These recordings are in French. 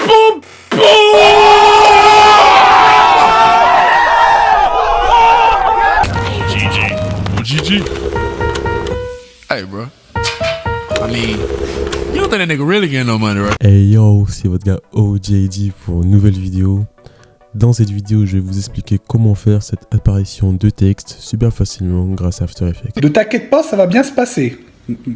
Boum, GG. Hey, bro. I mean, you don't think that nigga really getting no money, right? Hey yo, c'est votre gars OJD pour une nouvelle vidéo. Dans cette vidéo, je vais vous expliquer comment faire cette apparition de texte super facilement grâce à After Effects. Ne t'inquiète pas, ça va bien se passer.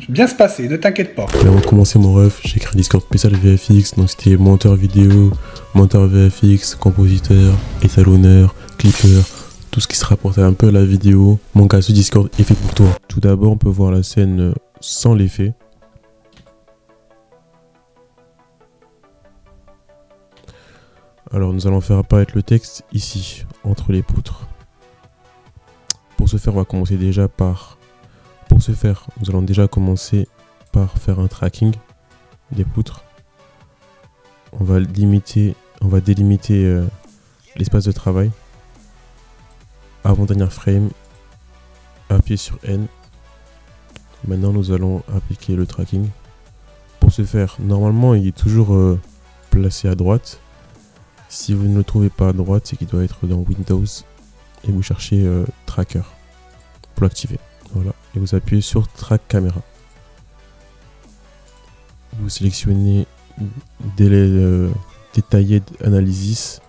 Bien se passer, ne t'inquiète pas. Mais avant de commencer mon ref, j'ai créé un Discord spécial VFX, donc c'était monteur vidéo, monteur VFX, compositeur, étalonneur, clipper, tout ce qui se rapporte un peu à la vidéo. Mon gars, ce Discord est fait pour toi. Tout d'abord, on peut voir la scène sans l'effet. Alors nous allons faire apparaître le texte ici, entre les poutres. Pour ce faire, on va commencer déjà par... Pour ce faire, nous allons déjà commencer par faire un tracking des poutres. On va délimiter l'espace de travail. Avant-dernière frame, appuyez sur N. Maintenant, nous allons appliquer le tracking. Pour ce faire, normalement, il est toujours placé à droite. Si vous ne le trouvez pas à droite, c'est qu'il doit être dans Windows et vous cherchez Tracker pour l'activer. Voilà, et vous appuyez sur Track Camera. Vous sélectionnez délai détaillé Analysis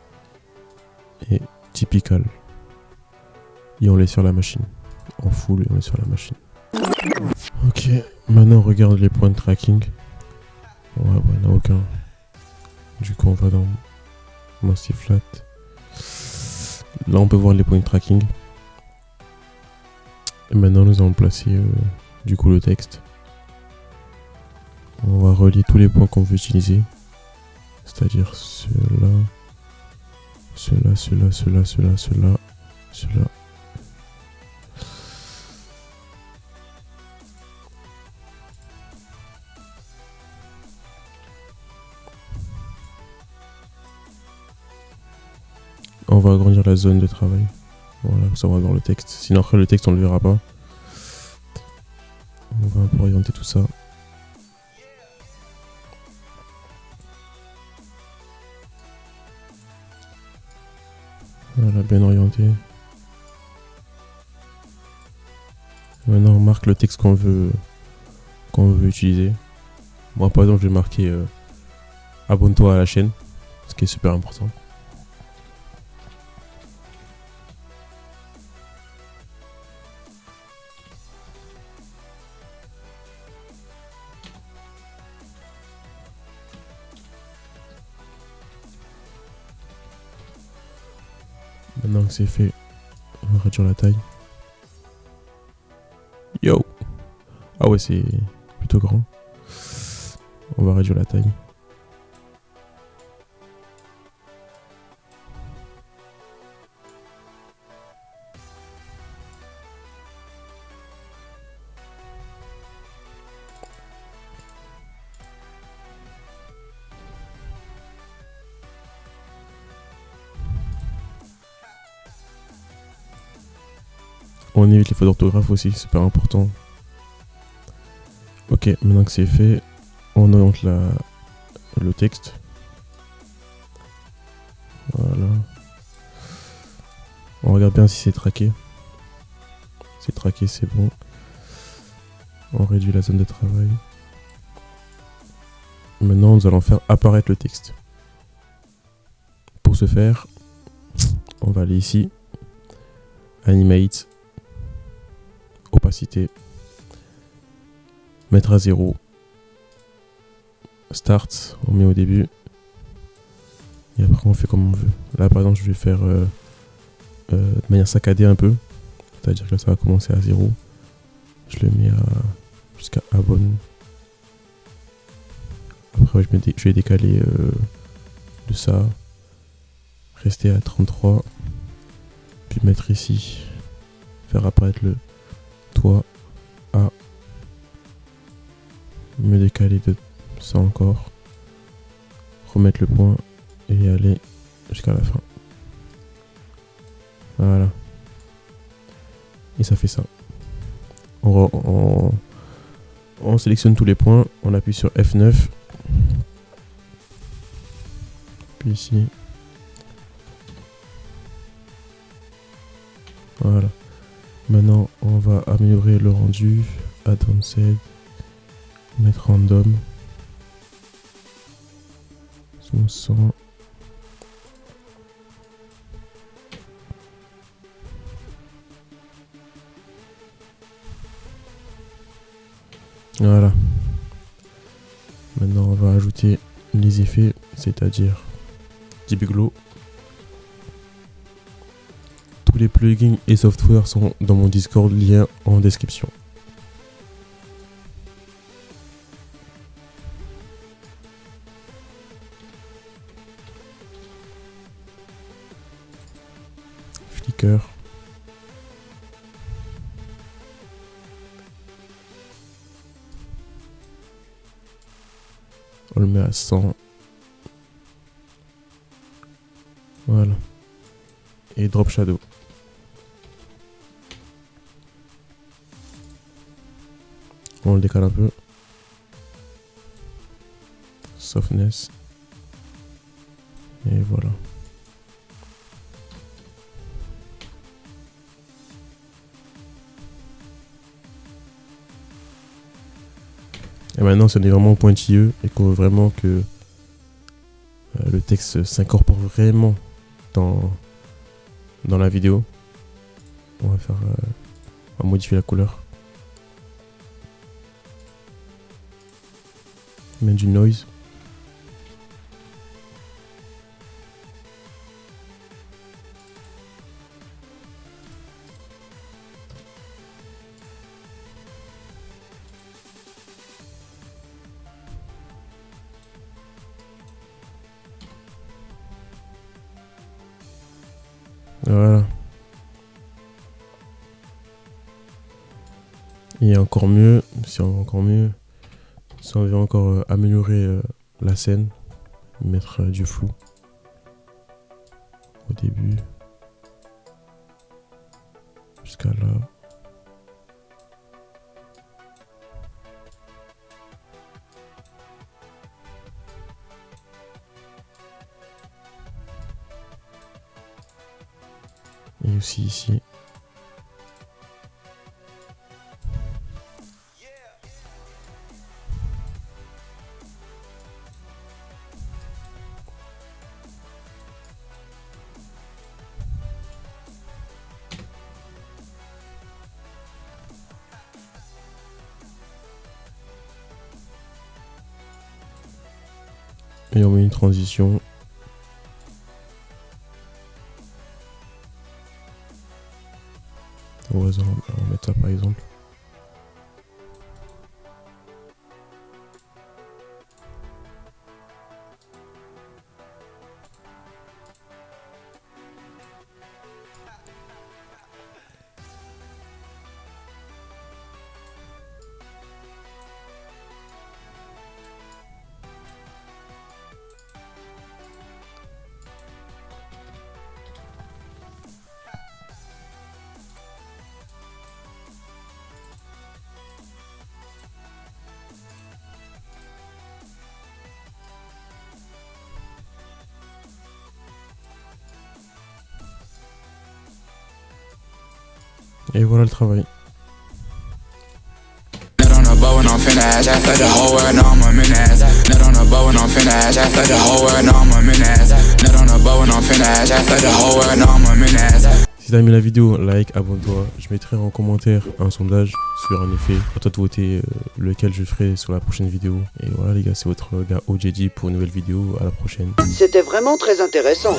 et Typical. Et on l'est sur la machine. En full et on est sur la machine. Ok, maintenant on regarde les points de tracking. Ouais, il n'y en a aucun. Du coup, on va dans Massive Flat. Là, on peut voir les points de tracking. Et maintenant, nous allons placer du coup le texte. On va relier tous les points qu'on veut utiliser. C'est-à-dire ceux-là, ceux-là, ceux-là, ceux-là, ceux-là, ceux-là, ceux-là. On va agrandir la zone de travail. Voilà, ça on va voir le texte. Sinon après le texte on le verra pas. On va un peu orienter tout ça. Voilà, bien orienté. Maintenant on marque le texte qu'on veut utiliser. Moi par exemple je vais marquer abonne-toi à la chaîne, ce qui est super important. Maintenant que c'est fait, on va réduire la taille. Yo! Ah ouais, c'est plutôt grand. On va réduire la taille. On évite les fautes d'orthographe aussi, c'est super important. Ok, maintenant que c'est fait, on oriente le texte. Voilà. On regarde bien si c'est traqué. C'est traqué, c'est bon. On réduit la zone de travail. Maintenant, nous allons faire apparaître le texte. Pour ce faire, on va aller ici. Animate. Opacité, mettre à 0, start, on met au début, et après on fait comme on veut. Là par exemple je vais faire de manière saccadée un peu, c'est-à-dire que là ça va commencer à 0, je le mets jusqu'à abonne. Après je vais décaler de ça, rester à 33, puis mettre ici, faire apparaître le toi à me décaler de ça encore, remettre le point et aller jusqu'à la fin. Voilà, et ça fait ça. On sélectionne tous les points, on appuie sur F9 Puis ici. Voilà. Maintenant, on va améliorer le rendu. Advanced. Mettre random. 500. Voilà. Maintenant, on va ajouter les effets, c'est-à-dire DBGlow. Tous les plugins et softwares sont dans mon Discord, lien en description. Flickr. On le met à 100. Voilà. Et Drop Shadow. On le décale un peu. Softness. Et voilà. Et maintenant, si on est vraiment pointilleux et qu'on veut vraiment que le texte s'incorpore vraiment dans la vidéo, on va modifier la couleur. Mettre du noise. Voilà. Et encore mieux, si on veut encore améliorer la scène, mettre du flou au début jusqu'à là. Et aussi ici. Et on met une transition. Au hasard, on va mettre ça par exemple. Et voilà le travail. Si t'as aimé la vidéo, like, abonne-toi. Je mettrai en commentaire un sondage sur un effet. À toi de voter lequel je ferai sur la prochaine vidéo. Et voilà les gars, c'est votre gars OJD pour une nouvelle vidéo. À la prochaine. C'était vraiment très intéressant.